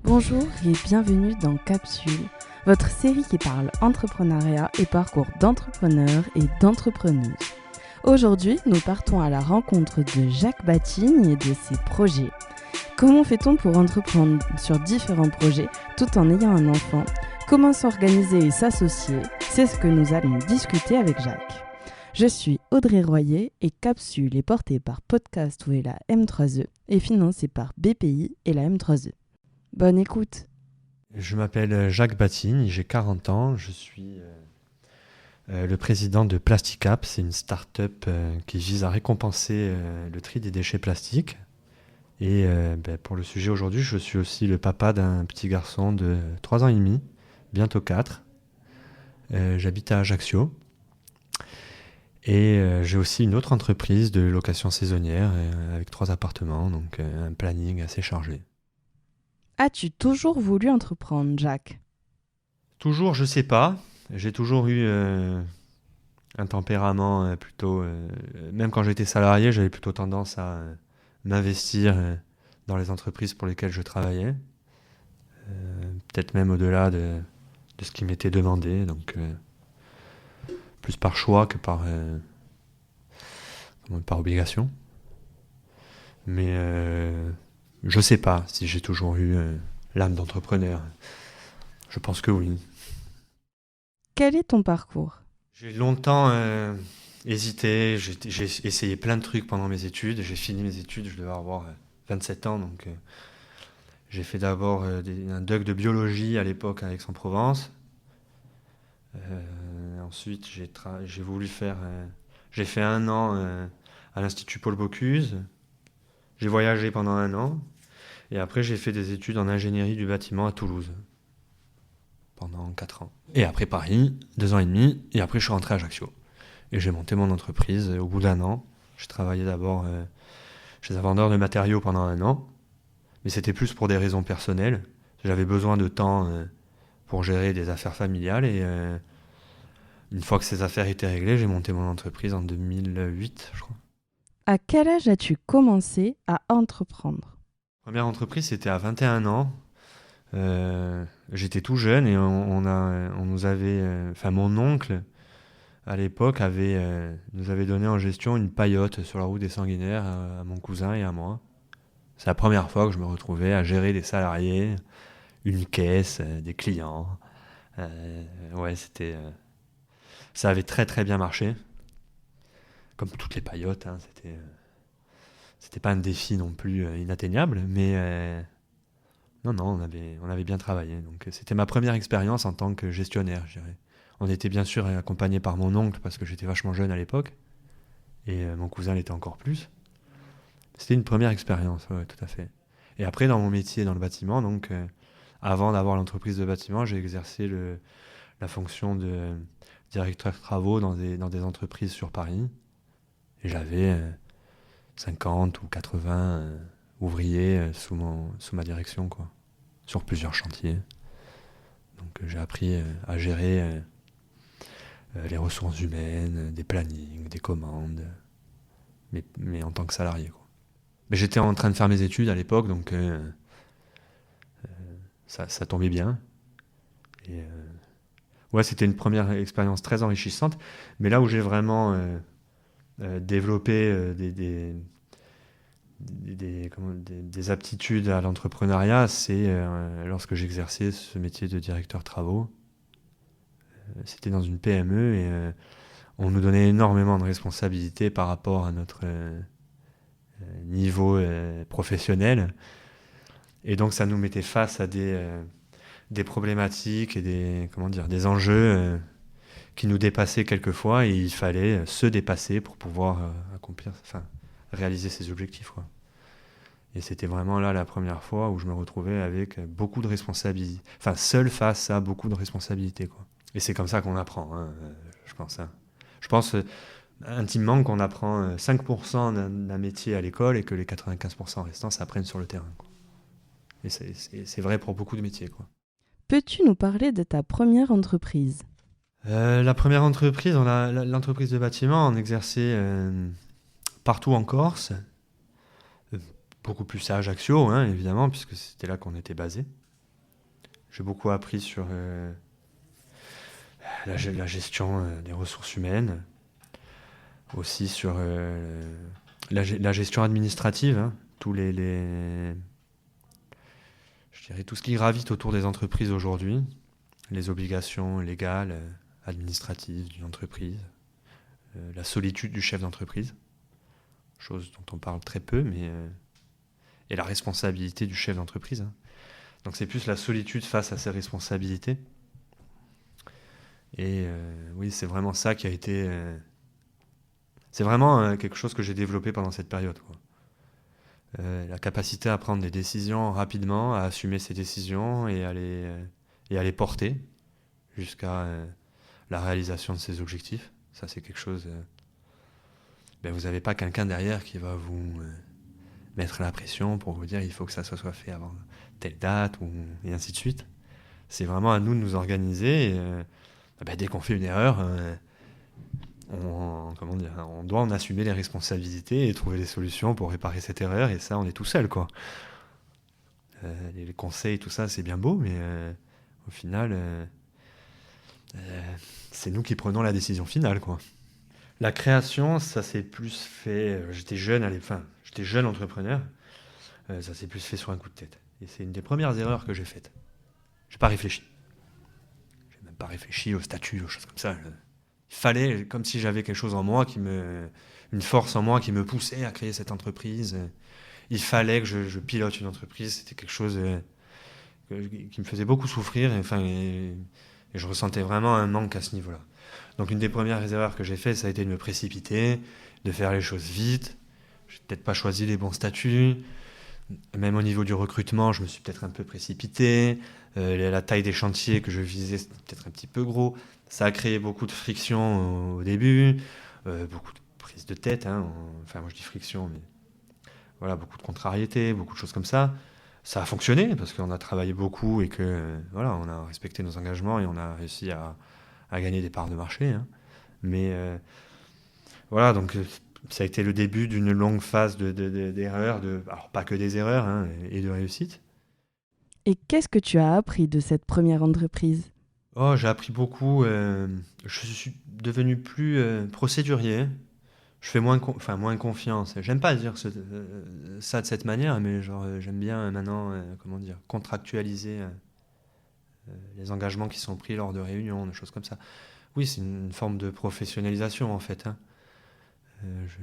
Bonjour et bienvenue dans Capsule, votre série qui parle entrepreneuriat et parcours d'entrepreneurs et d'entrepreneuses. Aujourd'hui, nous partons à la rencontre de Jacques Batigne et de ses projets. Comment fait-on pour entreprendre sur différents projets tout en ayant un enfant ? Comment s'organiser et s'associer ? C'est ce que nous allons discuter avec Jacques. Je suis Audrey Royer et Capsule est portée par Podcast et la M3E et financée par BPI et la M3E. Bonne écoute. Je m'appelle Jacques Batigne, j'ai 40 ans, je suis le président de Plasticap, c'est une start-up qui vise à récompenser le tri des déchets plastiques. Et pour le sujet aujourd'hui, je suis aussi le papa d'un petit garçon de 3 ans et demi, bientôt 4. J'habite à Ajaccio. Et j'ai aussi une autre entreprise de location saisonnière avec 3 appartements, donc un planning assez chargé. As-tu toujours voulu entreprendre, Jacques ? Toujours, je sais pas. J'ai toujours eu un tempérament plutôt... même quand j'étais salarié, j'avais plutôt tendance à m'investir dans les entreprises pour lesquelles je travaillais. Peut-être même au-delà de ce qui m'était demandé. Donc, plus par choix que par obligation. Mais je sais pas si j'ai toujours eu l'âme d'entrepreneur. Je pense que oui. Quel est ton parcours ? J'ai longtemps hésité, j'ai essayé plein de trucs pendant mes études. J'ai fini mes études, je devais avoir 27 ans, donc j'ai fait d'abord un doc de biologie à l'époque à Aix-en-Provence. Ensuite, j'ai voulu faire... j'ai fait 1 an à l'Institut Paul Bocuse. J'ai voyagé pendant 1 an. Et après, j'ai fait des études en ingénierie du bâtiment à Toulouse pendant 4 ans. Et après Paris, 2 ans et demi, et après je suis rentré à Ajaccio. Et j'ai monté mon entreprise au bout d'1 an. J'ai travaillé d'abord chez un vendeur de matériaux pendant 1 an, mais c'était plus pour des raisons personnelles. J'avais besoin de temps pour gérer des affaires familiales, et une fois que ces affaires étaient réglées, j'ai monté mon entreprise en 2008, je crois. À quel âge as-tu commencé à entreprendre ? Première entreprise, c'était à 21 ans. J'étais tout jeune et on nous avait... Enfin, mon oncle, à l'époque, nous avait donné en gestion une paillote sur la route des Sanguinaires à mon cousin et à moi. C'est la première fois que je me retrouvais à gérer des salariés, une caisse, des clients. Ouais, ça avait très très bien marché. Comme toutes les paillotes, hein, c'était pas un défi non plus inatteignable, mais non, on avait bien travaillé. Donc c'était ma première expérience en tant que gestionnaire, je dirais. On était bien sûr accompagné par mon oncle parce que j'étais vachement jeune à l'époque. Et mon cousin l'était encore plus. C'était une première expérience, ouais, tout à fait. Et après, dans mon métier dans le bâtiment, donc avant d'avoir l'entreprise de bâtiment, j'ai exercé la fonction de directeur de travaux dans des entreprises sur Paris. Et j'avais 50 ou 80 ouvriers sous ma direction, quoi, sur plusieurs chantiers. Donc j'ai appris à gérer les ressources humaines, des plannings, des commandes, mais en tant que salarié, quoi. Mais j'étais en train de faire mes études à l'époque, donc ça tombait bien. Et ouais, c'était une première expérience très enrichissante. Mais là où j'ai vraiment développé des aptitudes à l'entrepreneuriat, c'est lorsque j'exerçais ce métier de directeur travaux. C'était dans une PME et on nous donnait énormément de responsabilités par rapport à notre niveau professionnel. Et donc ça nous mettait face à des problématiques et des enjeux qui nous dépassaient quelquefois, et il fallait se dépasser pour pouvoir réaliser ses objectifs, quoi. Et c'était vraiment là la première fois où je me retrouvais avec beaucoup de responsabilités, enfin seul face à beaucoup de responsabilités, quoi. Et c'est comme ça qu'on apprend, hein, je pense. Hein. Je pense intimement qu'on apprend 5% d'un métier à l'école et que les 95% restants s'apprennent sur le terrain, quoi. Et c'est vrai pour beaucoup de métiers, quoi. Peux-tu nous parler de ta première entreprise ? La première entreprise, l'entreprise de bâtiment, on exerçait partout en Corse, beaucoup plus à Ajaccio, hein, évidemment, puisque c'était là qu'on était basé. J'ai beaucoup appris sur la gestion des ressources humaines, aussi sur la gestion administrative, hein, je dirais tout ce qui gravite autour des entreprises aujourd'hui, les obligations légales, administratives d'une entreprise, la solitude du chef d'entreprise, chose dont on parle très peu, mais et la responsabilité du chef d'entreprise, hein. Donc c'est plus la solitude face à ses responsabilités. Et oui, c'est vraiment ça qui a été... c'est vraiment quelque chose que j'ai développé pendant cette période, quoi. La capacité à prendre des décisions rapidement, à assumer ces décisions et à les porter jusqu'à la réalisation de ses objectifs. Ça, c'est quelque chose... vous n'avez pas quelqu'un derrière qui va vous mettre la pression pour vous dire il faut que ça soit fait avant telle date, et ainsi de suite. C'est vraiment à nous de nous organiser. Et, dès qu'on fait une erreur, on doit en assumer les responsabilités et trouver des solutions pour réparer cette erreur. Et ça, on est tout seul, quoi. Les conseils, tout ça, c'est bien beau, mais au final, c'est nous qui prenons la décision finale, quoi. La création, ça s'est plus fait... J'étais jeune entrepreneur. Ça s'est plus fait sur un coup de tête. Et c'est une des premières erreurs que j'ai faites. J'ai pas réfléchi. J'ai même pas réfléchi au statut, aux choses comme ça. Il fallait, comme si j'avais quelque chose en moi une force en moi qui me poussait à créer cette entreprise. Il fallait que je pilote une entreprise. C'était quelque chose qui me faisait beaucoup souffrir. Et je ressentais vraiment un manque à ce niveau-là. Donc une des premières erreurs que j'ai faites, ça a été de me précipiter, de faire les choses vite. J'ai peut-être pas choisi les bons statuts. Même au niveau du recrutement, je me suis peut-être un peu précipité. La taille des chantiers que je visais, c'était peut-être un petit peu gros. Ça a créé beaucoup de friction au début, beaucoup de prises de tête, hein. Enfin, moi je dis friction, mais voilà, beaucoup de contrariétés, beaucoup de choses comme ça. Ça a fonctionné parce qu'on a travaillé beaucoup et que voilà, on a respecté nos engagements et on a réussi à gagner des parts de marché, hein. Mais voilà, donc ça a été le début d'une longue phase d'erreurs, alors pas que des erreurs, hein, et de réussite. Et qu'est-ce que tu as appris de cette première entreprise? Oh, j'ai appris beaucoup. Je suis devenu plus procédurier. Je fais moins confiance. J'aime pas dire ça de cette manière, mais genre, j'aime bien maintenant, contractualiser les engagements qui sont pris lors de réunions, des choses comme ça. Oui, c'est une forme de professionnalisation en fait, hein. Je-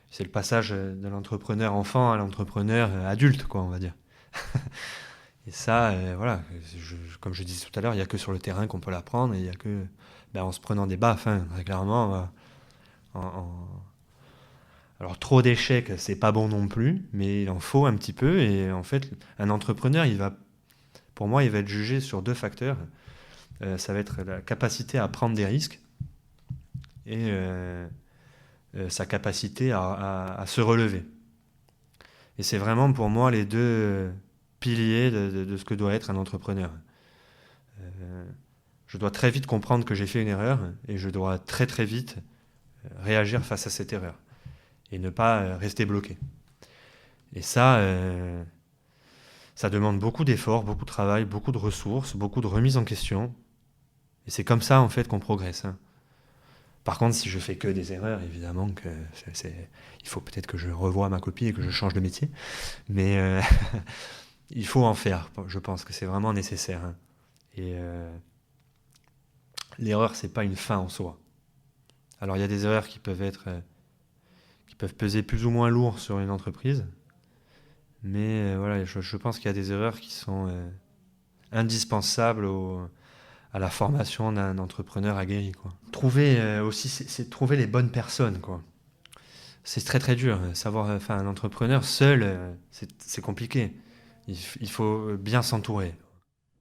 C'est le passage de l'entrepreneur enfant à l'entrepreneur adulte, quoi, on va dire. Et ça, voilà, comme je disais tout à l'heure, il n'y a que sur le terrain qu'on peut l'apprendre, et il n'y a que en se prenant des baffes, hein, très clairement. Alors trop d'échecs, c'est pas bon non plus, mais il en faut un petit peu. Et en fait, un entrepreneur, pour moi, il va être jugé sur deux facteurs. Ça va être la capacité à prendre des risques et sa capacité à se relever. Et c'est vraiment pour moi les deux piliers de ce que doit être un entrepreneur. Je dois très vite comprendre que j'ai fait une erreur et je dois très très vite réagir face à cette erreur et ne pas rester bloqué. Et ça demande beaucoup d'efforts, beaucoup de travail, beaucoup de ressources, beaucoup de remise en question. Et c'est comme ça en fait qu'on progresse, hein. Par contre, si je fais que des erreurs, évidemment que il faut peut-être que je revoie ma copie et que je change de métier. Mais il faut en faire. Je pense que c'est vraiment nécessaire, hein. Et l'erreur, c'est pas une fin en soi. Alors, il y a des erreurs qui peuvent peser plus ou moins lourd sur une entreprise. Mais voilà, je pense qu'il y a des erreurs qui sont indispensables à la formation d'un entrepreneur aguerri, quoi. Trouver aussi, c'est trouver les bonnes personnes, quoi. C'est très très dur. Un entrepreneur seul, c'est compliqué. Il faut bien s'entourer.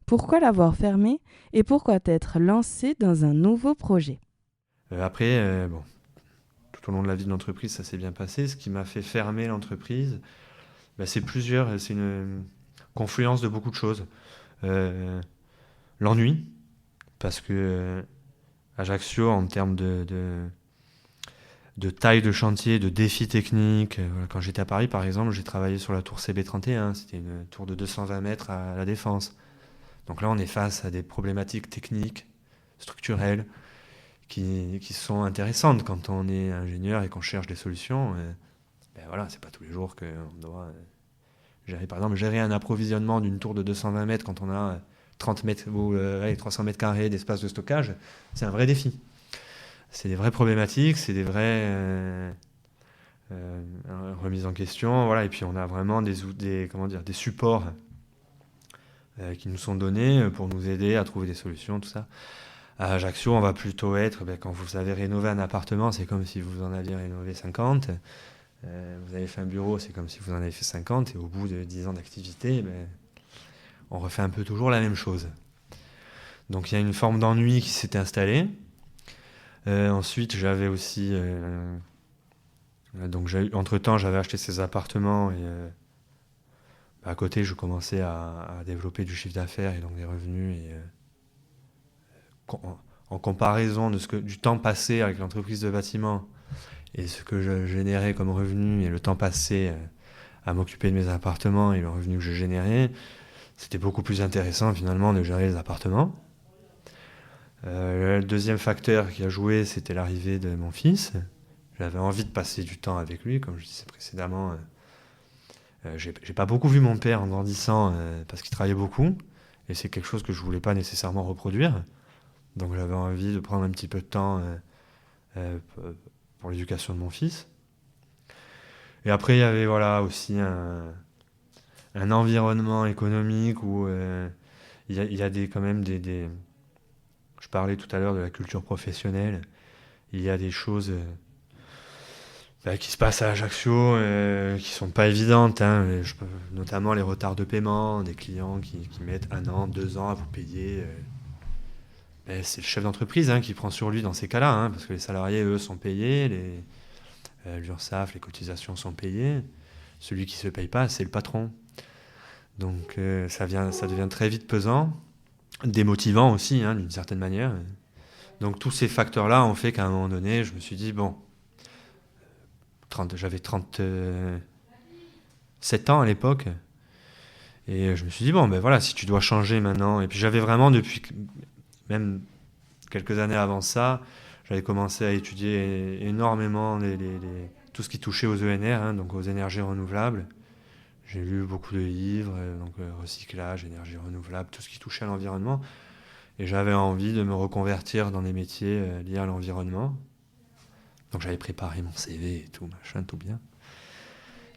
Pourquoi l'avoir fermé et pourquoi t'être lancé dans un nouveau projet? Après, tout au long de la vie de l'entreprise, ça s'est bien passé. Ce qui m'a fait fermer l'entreprise, c'est une confluence de beaucoup de choses. L'ennui, parce que Ajaccio, en termes de taille de chantier, de défis techniques. Quand j'étais à Paris, par exemple, j'ai travaillé sur la tour CB31. C'était une tour de 220 mètres à La Défense. Donc là, on est face à des problématiques techniques, structurelles, qui sont intéressantes quand on est ingénieur et qu'on cherche des solutions. Ben voilà, c'est pas tous les jours qu'on doit gérer. Par exemple, gérer un approvisionnement d'une tour de 220 mètres quand on a 30 mètres ou 300 mètres carrés d'espace de stockage, c'est un vrai défi. C'est des vraies problématiques, c'est des vraies remises en question. Voilà. Et puis on a vraiment des supports qui nous sont donnés pour nous aider à trouver des solutions, tout ça. À Ajaccio, on va plutôt être, quand vous avez rénové un appartement, c'est comme si vous en aviez rénové 50. Vous avez fait un bureau, c'est comme si vous en avez fait 50. Et au bout de 10 ans d'activité, on refait un peu toujours la même chose. Donc il y a une forme d'ennui qui s'était installée. Ensuite, j'avais aussi... entre-temps, j'avais acheté ces appartements et à côté, je commençais à développer du chiffre d'affaires et donc des revenus. Et en comparaison du temps passé avec l'entreprise de bâtiment et ce que je générais comme revenu et le temps passé à m'occuper de mes appartements et le revenu que je générais, c'était beaucoup plus intéressant finalement de gérer les appartements. Le deuxième facteur qui a joué, c'était l'arrivée de mon fils. J'avais envie de passer du temps avec lui, comme je disais précédemment. J'ai pas beaucoup vu mon père en grandissant parce qu'il travaillait beaucoup, et c'est quelque chose que je voulais pas nécessairement reproduire. Donc j'avais envie de prendre un petit peu de temps pour l'éducation de mon fils. Et après, il y avait aussi un environnement économique où il y a quand même des... Je parlais tout à l'heure de la culture professionnelle. Il y a des choses qui se passent à Ajaccio qui sont pas évidentes. Notamment les retards de paiement, des clients qui mettent 1 an, 2 ans à vous payer. C'est le chef d'entreprise qui prend sur lui dans ces cas-là, parce que les salariés, eux, sont payés, l'URSSAF, les cotisations sont payées. Celui qui se paye pas, c'est le patron. Donc ça devient très vite pesant, démotivant aussi, d'une certaine manière. Donc tous ces facteurs-là ont fait qu'à un moment donné, je me suis dit, j'avais 37 ans à l'époque, et je me suis dit, si tu dois changer maintenant, et puis j'avais vraiment, depuis même quelques années avant ça, j'avais commencé à étudier énormément tout ce qui touchait aux ENR, donc aux énergies renouvelables. J'ai lu beaucoup de livres, donc recyclage, énergie renouvelable, tout ce qui touchait à l'environnement. Et j'avais envie de me reconvertir dans des métiers liés à l'environnement. Donc j'avais préparé mon CV et tout, machin, tout bien.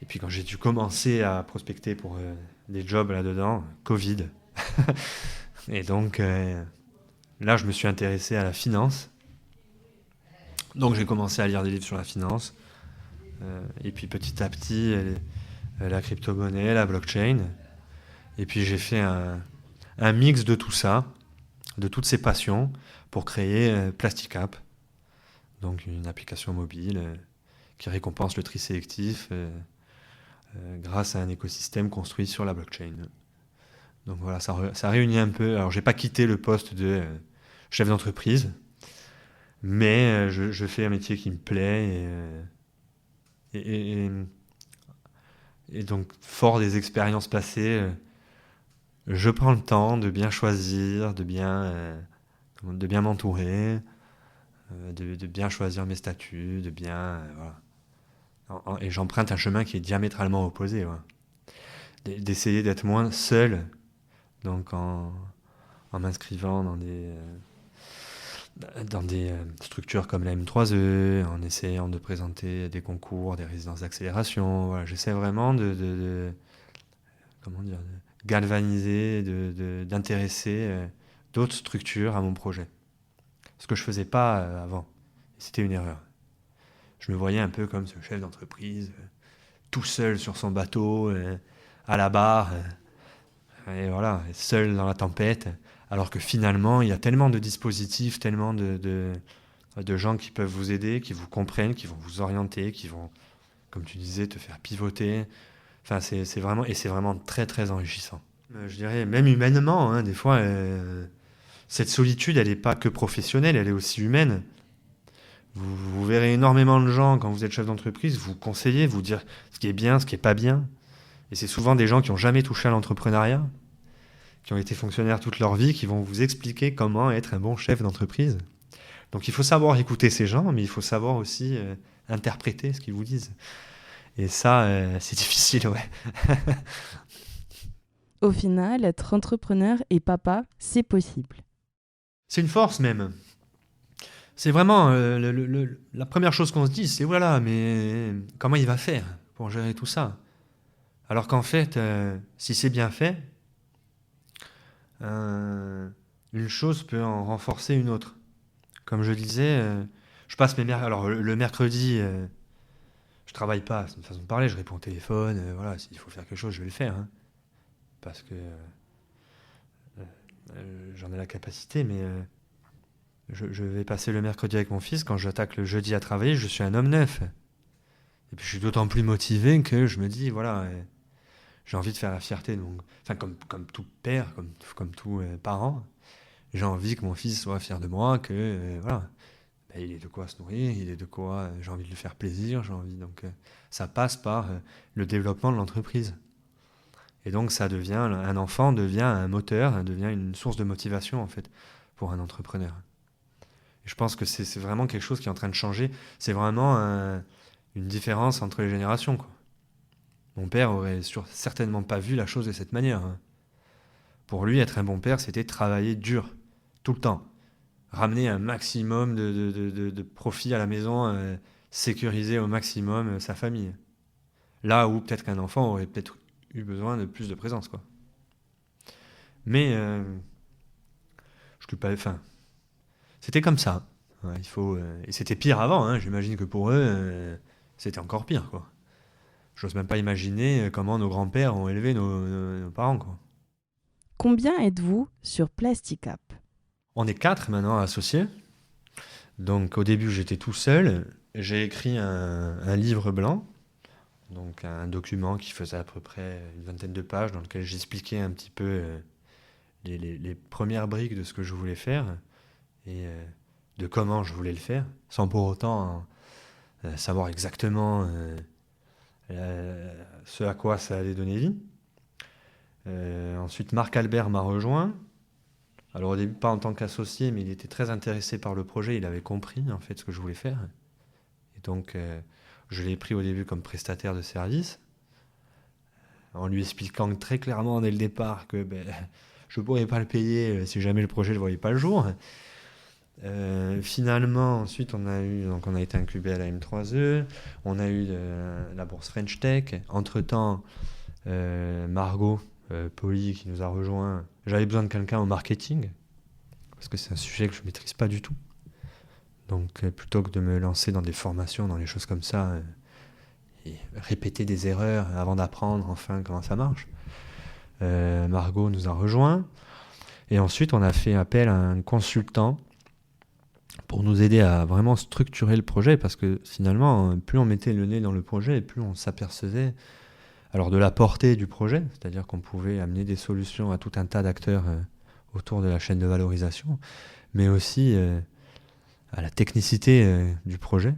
Et puis quand j'ai dû commencer à prospecter pour des jobs là-dedans, Covid. Et donc là, je me suis intéressé à la finance. Donc j'ai commencé à lire des livres sur la finance. Et puis petit à petit, la crypto-monnaie, la blockchain. Et puis j'ai fait un mix de tout ça, de toutes ces passions, pour créer Plasticap. Donc une application mobile qui récompense le tri sélectif grâce à un écosystème construit sur la blockchain. Donc voilà, ça réunit un peu... Alors j'ai pas quitté le poste de chef d'entreprise, mais je fais un métier qui me plaît et donc fort des expériences passées, je prends le temps de bien choisir, de bien m'entourer, de bien choisir mes statuts, de bien... voilà. Et j'emprunte un chemin qui est diamétralement opposé. Voilà. D'essayer d'être moins seul, donc en m'inscrivant dans des structures comme la M3E, en essayant de présenter des concours, des résidences d'accélération. Voilà, j'essaie vraiment de galvaniser, d'intéresser d'autres structures à mon projet. Ce que je ne faisais pas avant. C'était une erreur. Je me voyais un peu comme ce chef d'entreprise, tout seul sur son bateau, à la barre, et voilà, seul dans la tempête. Alors que finalement, il y a tellement de dispositifs, tellement de gens qui peuvent vous aider, qui vous comprennent, qui vont vous orienter, qui vont, comme tu disais, te faire pivoter. Enfin, c'est vraiment très, très enrichissant. Je dirais, même humainement, des fois, cette solitude, elle n'est pas que professionnelle, elle est aussi humaine. Vous verrez énormément de gens, quand vous êtes chef d'entreprise, vous conseiller, vous dire ce qui est bien, ce qui n'est pas bien. Et c'est souvent des gens qui n'ont jamais touché à l'entrepreneuriat, qui ont été fonctionnaires toute leur vie, qui vont vous expliquer comment être un bon chef d'entreprise. Donc il faut savoir écouter ces gens, mais il faut savoir aussi interpréter ce qu'ils vous disent. Et ça, c'est difficile, ouais. Au final, être entrepreneur et papa, c'est possible. C'est une force même. C'est vraiment la première chose qu'on se dit, c'est voilà, mais comment il va faire pour gérer tout ça? Alors qu'en fait, si c'est bien fait, une chose peut en renforcer une autre. Comme je disais, je passe mes mercredis. Alors le mercredi, je travaille pas, c'est une façon de parler, je réponds au téléphone, voilà, s'il faut faire quelque chose, je vais le faire, hein, parce que j'en ai la capacité, mais je vais passer le mercredi avec mon fils. Quand j'attaque le jeudi à travailler, je suis un homme neuf. Et puis je suis d'autant plus motivé que je me dis, voilà, j'ai envie de faire la fierté de mon... Enfin, comme tout père, comme tout parent, j'ai envie que mon fils soit fier de moi, que voilà, ben, il ait de quoi se nourrir, il ait de quoi... j'ai envie de lui faire plaisir, j'ai envie... Donc ça passe par le développement de l'entreprise. Et donc ça devient... Un enfant devient un moteur, devient une source de motivation, en fait, pour un entrepreneur. Et je pense que c'est vraiment quelque chose qui est en train de changer. C'est vraiment une différence entre les générations, quoi. Mon père aurait certainement pas vu la chose de cette manière, hein. Pour lui, être un bon père, c'était travailler dur, tout le temps. Ramener un maximum de profit à la maison, sécuriser au maximum sa famille. Là où peut-être qu'un enfant aurait peut-être eu besoin de plus de présence, quoi. Mais je ne pas... Enfin, c'était comme ça. Ouais, et c'était pire avant, hein. J'imagine que pour eux, c'était encore pire, quoi. J'ose même pas imaginer comment nos grands-pères ont élevé nos parents, quoi. Combien êtes-vous sur Plasticap? On est 4 maintenant associés. Donc au début, j'étais tout seul. J'ai écrit un livre blanc, donc un document qui faisait à peu près une vingtaine de pages, dans lequel j'expliquais un petit peu les premières briques de ce que je voulais faire et de comment je voulais le faire, sans pour autant savoir exactement ce à quoi ça allait donner vie. Ensuite, Marc Albert m'a rejoint. Alors au début, pas en tant qu'associé, mais il était très intéressé par le projet. Il avait compris en fait ce que je voulais faire. Et donc, je l'ai pris au début comme prestataire de service, en lui expliquant très clairement dès le départ que je ne pourrais pas le payer si jamais le projet ne voyait pas le jour. Finalement, ensuite, on a été incubé à la M3E, on a eu la bourse French Tech. Entre-temps, Margot Poli qui nous a rejoint. J'avais besoin de quelqu'un au marketing, parce que c'est un sujet que je ne maîtrise pas du tout. Donc, plutôt que de me lancer dans des formations, dans les choses comme ça, et répéter des erreurs avant d'apprendre enfin comment ça marche, Margot nous a rejoint. Et ensuite, on a fait appel à un consultant pour nous aider à vraiment structurer le projet, parce que finalement, plus on mettait le nez dans le projet, plus on s'apercevait alors de la portée du projet, c'est-à-dire qu'on pouvait amener des solutions à tout un tas d'acteurs autour de la chaîne de valorisation, mais aussi à la technicité du projet.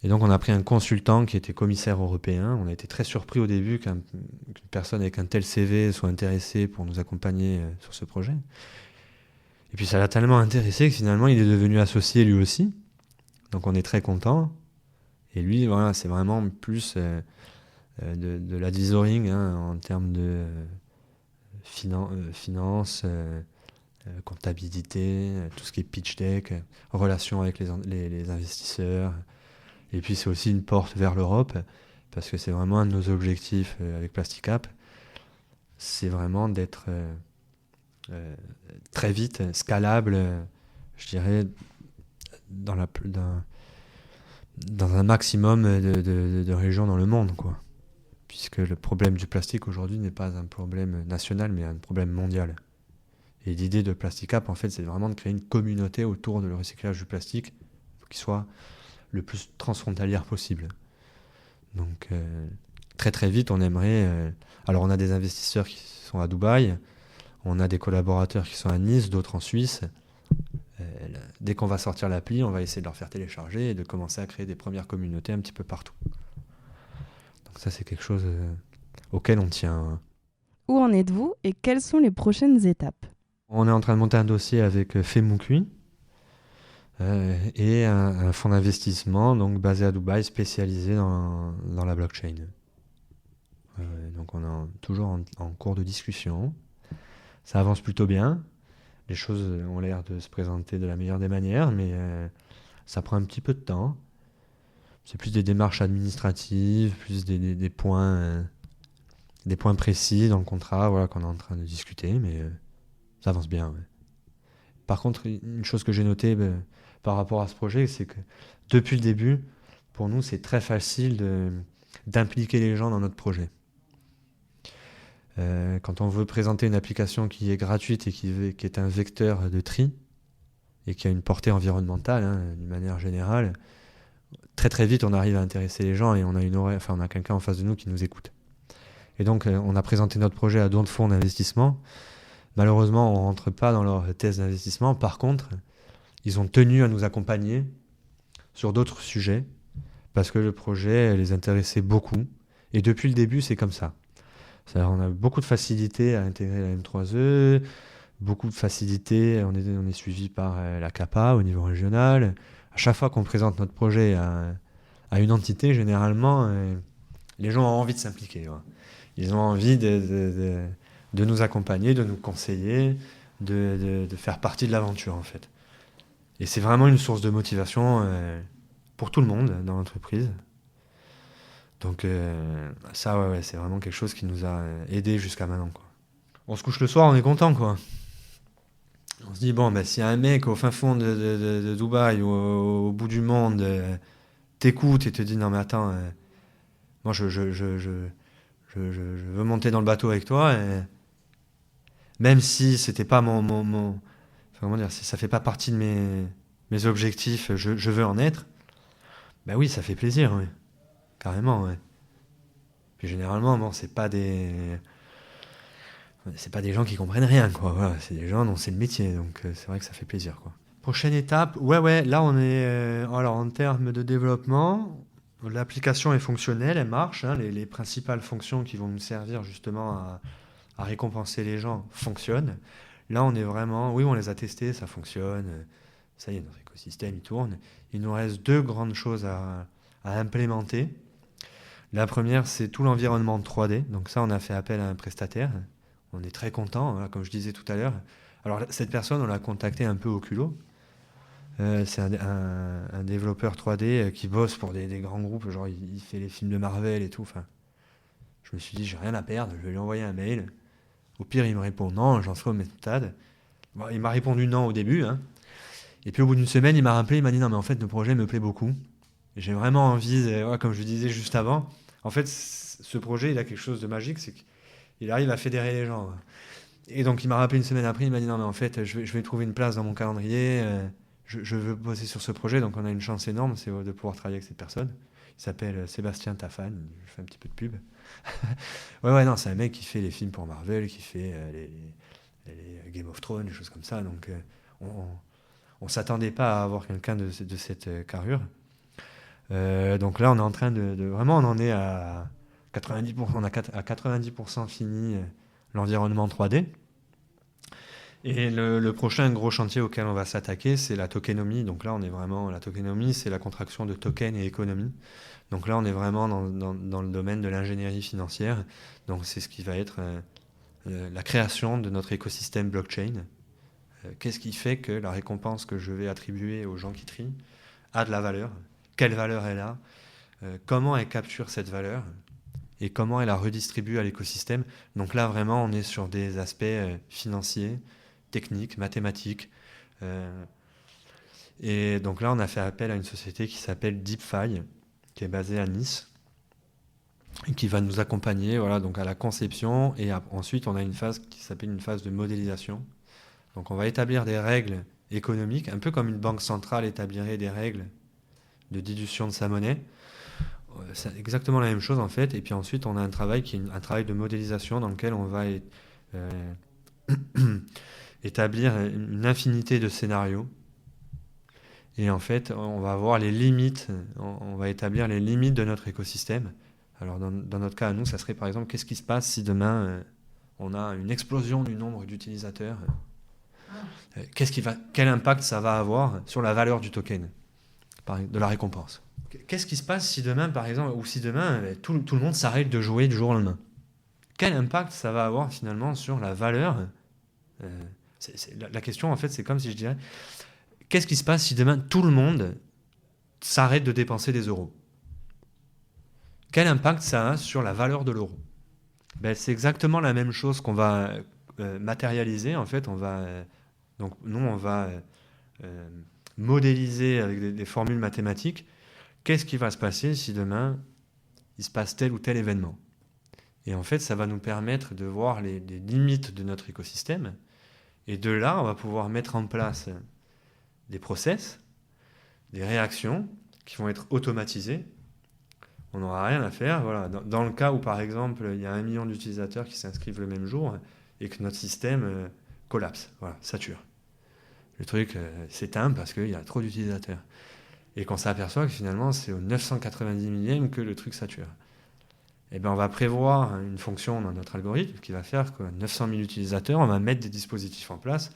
Et donc on a pris un consultant qui était commissaire européen. On a été très surpris au début qu'une personne avec un tel CV soit intéressée pour nous accompagner sur ce projet. Et puis ça l'a tellement intéressé que finalement il est devenu associé lui aussi. Donc on est très content. Et lui, voilà, c'est vraiment plus de l'advisoring, hein, en termes de finance, comptabilité, tout ce qui est pitch deck, relations avec les investisseurs. Et puis c'est aussi une porte vers l'Europe, parce que c'est vraiment un de nos objectifs avec Plasticap. C'est vraiment d'être très vite scalable, je dirais, dans un maximum de régions dans le monde, quoi. Puisque le problème du plastique aujourd'hui n'est pas un problème national, mais un problème mondial. Et l'idée de Plasticap, en fait, c'est vraiment de créer une communauté autour de le recyclage du plastique, qui soit le plus transfrontalière possible. Donc, très très vite, on aimerait... alors, on a des investisseurs qui sont à Dubaï, on a des collaborateurs qui sont à Nice, d'autres en Suisse. Dès qu'on va sortir l'appli, on va essayer de leur faire télécharger et de commencer à créer des premières communautés un petit peu partout. Donc ça, c'est quelque chose auquel on tient. Où en êtes-vous et quelles sont les prochaines étapes? On est en train de monter un dossier avec Femukui et un fonds d'investissement donc basé à Dubaï spécialisé dans la blockchain. Donc on est toujours en cours de discussion. Ça avance plutôt bien. Les choses ont l'air de se présenter de la meilleure des manières, mais ça prend un petit peu de temps. C'est plus des démarches administratives, plus des points précis dans le contrat voilà, qu'on est en train de discuter, mais ça avance bien. Ouais. Par contre, une chose que j'ai notée par rapport à ce projet, c'est que depuis le début, pour nous, c'est très facile d'impliquer les gens dans notre projet. Quand on veut présenter une application qui est gratuite et qui est un vecteur de tri et qui a une portée environnementale, d'une manière générale, très très vite on arrive à intéresser les gens et on a quelqu'un en face de nous qui nous écoute. Et donc on a présenté notre projet à d'autres fonds d'investissement. Malheureusement, on ne rentre pas dans leur thèse d'investissement. Par contre, ils ont tenu à nous accompagner sur d'autres sujets parce que le projet les intéressait beaucoup. Et depuis le début, c'est comme ça. C'est-à-dire, on a beaucoup de facilité à intégrer la M3E, beaucoup de facilité, on est suivi par la CAPA au niveau régional. À chaque fois qu'on présente notre projet à une entité, généralement, les gens ont envie de s'impliquer. Ouais. Ils ont envie de nous accompagner, de nous conseiller, de faire partie de l'aventure, en fait. Et c'est vraiment une source de motivation pour tout le monde dans l'entreprise. Donc ça, ouais, c'est vraiment quelque chose qui nous a aidés jusqu'à maintenant, quoi. On se couche le soir, on est content, quoi. On se dit, bon, bah, s'il y a un mec au fin fond de Dubaï ou au bout du monde t'écoute et te dit, non mais attends, moi je veux monter dans le bateau avec toi, et même si c'était pas enfin, comment dire, si ça fait pas partie de mes objectifs, je veux en être, bah oui, ça fait plaisir, oui. Carrément, ouais. Puis généralement, bon, c'est pas des gens qui comprennent rien, quoi. Voilà, c'est des gens dont c'est le métier, donc c'est vrai que ça fait plaisir, quoi. Prochaine étape, ouais, là on est, alors en termes de développement, l'application est fonctionnelle, elle marche, hein, les principales fonctions qui vont nous servir justement à récompenser les gens fonctionnent. Là on est vraiment, oui, on les a testés, ça fonctionne, ça y est, notre écosystème il tourne. Il nous reste deux grandes choses à implémenter. La première, c'est tout l'environnement 3D. Donc ça, on a fait appel à un prestataire. On est très content, voilà, comme je disais tout à l'heure. Alors cette personne, on l'a contacté un peu au culot. C'est un développeur 3D qui bosse pour des grands groupes, genre il fait les films de Marvel et tout. Enfin, je me suis dit, j'ai rien à perdre, je vais lui envoyer un mail. Au pire, il me répond non, j'en ferai au méthode. Bon, il m'a répondu non au début, hein. Et puis au bout d'une semaine, il m'a rappelé, il m'a dit non, mais en fait, le projet me plaît beaucoup. Et j'ai vraiment envie, ouais, comme je disais juste avant, en fait, ce projet, il a quelque chose de magique, c'est qu'il arrive à fédérer les gens. Et donc, il m'a rappelé une semaine après, il m'a dit non, mais en fait, je vais trouver une place dans mon calendrier, je veux bosser sur ce projet, donc on a une chance énorme, c'est de pouvoir travailler avec cette personne. Il s'appelle Sébastien Tafan, je fais un petit peu de pub. Ouais, non, c'est un mec qui fait les films pour Marvel, qui fait les Game of Thrones, des choses comme ça, donc on s'attendait pas à avoir quelqu'un de cette carrure. Donc là, on est en train vraiment, on en est à 90%, on a à 90% fini l'environnement 3D. Et le prochain gros chantier auquel on va s'attaquer, c'est la tokenomie. Donc là, on est vraiment, la tokenomie, c'est la contraction de token et économie. Donc là, on est vraiment dans le domaine de l'ingénierie financière. Donc c'est ce qui va être la création de notre écosystème blockchain. Qu'est-ce qui fait que la récompense que je vais attribuer aux gens qui trient a de la valeur? Quelle valeur elle a, comment elle capture cette valeur et comment elle la redistribue à l'écosystème. Donc là, vraiment, on est sur des aspects financiers, techniques, mathématiques. Et donc là, on a fait appel à une société qui s'appelle DeepFi, qui est basée à Nice, et qui va nous accompagner voilà, donc à la conception. Et ensuite, on a une phase qui s'appelle une phase de modélisation. Donc on va établir des règles économiques, un peu comme une banque centrale établirait des règles de dilution de sa monnaie. C'est exactement la même chose en fait. Et puis ensuite, on a un travail qui est un travail de modélisation dans lequel on va établir une infinité de scénarios. Et en fait, on va avoir les limites, on va établir les limites de notre écosystème. Alors dans notre cas à nous, ça serait par exemple, qu'est-ce qui se passe si demain on a une explosion du nombre d'utilisateurs. Quel impact ça va avoir sur la valeur du token, de la récompense? Qu'est-ce qui se passe si demain, par exemple, ou si demain, tout le monde s'arrête de jouer du jour au lendemain? Quel impact ça va avoir finalement sur la valeur? La question, en fait, c'est comme si je dirais, qu'est-ce qui se passe si demain, tout le monde s'arrête de dépenser des euros? Quel impact ça a sur la valeur de l'euro? C'est exactement la même chose qu'on va matérialiser. En fait, on va modéliser avec des formules mathématiques. Qu'est-ce qui va se passer si demain, il se passe tel ou tel événement? Et en fait, ça va nous permettre de voir les limites de notre écosystème. Et de là, on va pouvoir mettre en place des process, des réactions qui vont être automatisées. On n'aura rien à faire. Voilà. Dans le cas où, par exemple, il y a 1 million d'utilisateurs qui s'inscrivent le même jour et que notre système collapse, sature. Le truc s'éteint parce qu'il y a trop d'utilisateurs. Et qu'on s'aperçoit que finalement, c'est au 990 millième que le truc sature. Eh bien, on va prévoir une fonction dans notre algorithme qui va faire que 900 000 utilisateurs, on va mettre des dispositifs en place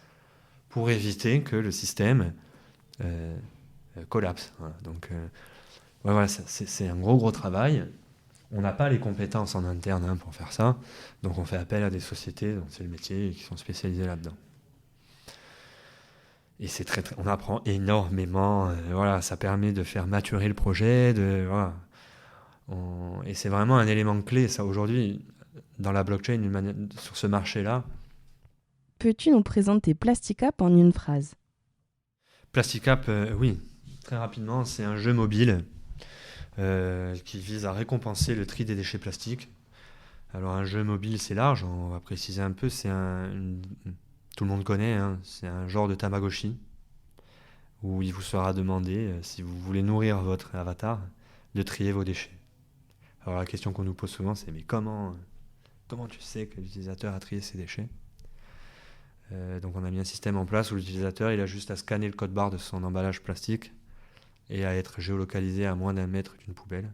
pour éviter que le système collapse. Voilà. Donc, c'est un gros travail. On n'a pas les compétences en interne pour faire ça. Donc, on fait appel à des sociétés dont c'est le métier et qui sont spécialisées là-dedans. Et c'est on apprend énormément. Ça permet de faire maturer le projet. Et c'est vraiment un élément clé, ça, aujourd'hui, dans la blockchain, sur ce marché-là. Peux-tu nous présenter Plasticap en une phrase? Plasticap, oui, très rapidement, c'est un jeu mobile qui vise à récompenser le tri des déchets plastiques. Alors, un jeu mobile, c'est large, on va préciser un peu, tout le monde connaît, c'est un genre de Tamagotchi, où il vous sera demandé, si vous voulez nourrir votre avatar, de trier vos déchets. Alors la question qu'on nous pose souvent, c'est mais comment tu sais que l'utilisateur a trié ses déchets? Donc on a mis un système en place où l'utilisateur il a juste à scanner le code barre de son emballage plastique et à être géolocalisé à moins d'1 mètre d'une poubelle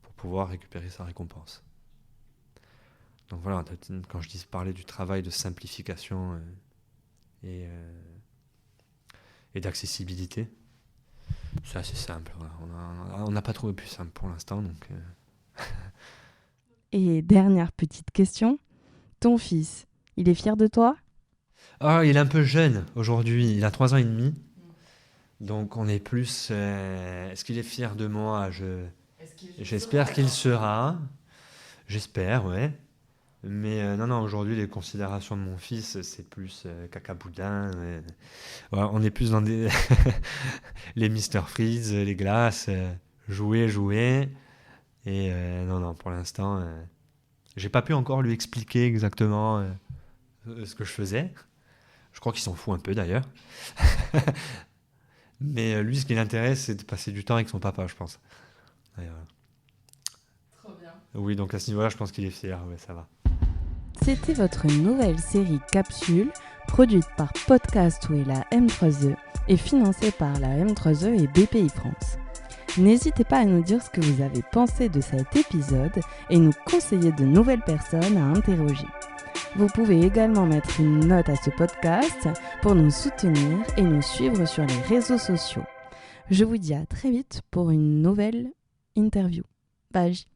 pour pouvoir récupérer sa récompense. Donc voilà, quand je dis parler du travail de simplification et d'accessibilité, c'est assez simple. On n'a pas trouvé plus simple pour l'instant. Donc, Et dernière petite question, ton fils, il est fier de toi? Il est un peu jeune aujourd'hui, il a 3 ans et demi. Donc on est plus... est-ce qu'il est fier de moi? J'espère qu'il sera. J'espère, ouais. Mais non, aujourd'hui, les considérations de mon fils, c'est plus caca-boudin. On est plus dans les Mr Freeze, les glaces, jouer. Et non, pour l'instant, j'ai pas pu encore lui expliquer exactement ce que je faisais. Je crois qu'il s'en fout un peu d'ailleurs. Mais lui, ce qui l'intéresse, c'est de passer du temps avec son papa, je pense. Trop bien. Oui, donc à ce niveau-là, je pense qu'il est fier. Ouais, ça va. C'était votre nouvelle série Capsule, produite par Podcastway et la M3E et financée par la M3E et BPI France. N'hésitez pas à nous dire ce que vous avez pensé de cet épisode et nous conseiller de nouvelles personnes à interroger. Vous pouvez également mettre une note à ce podcast pour nous soutenir et nous suivre sur les réseaux sociaux. Je vous dis à très vite pour une nouvelle interview. Bye.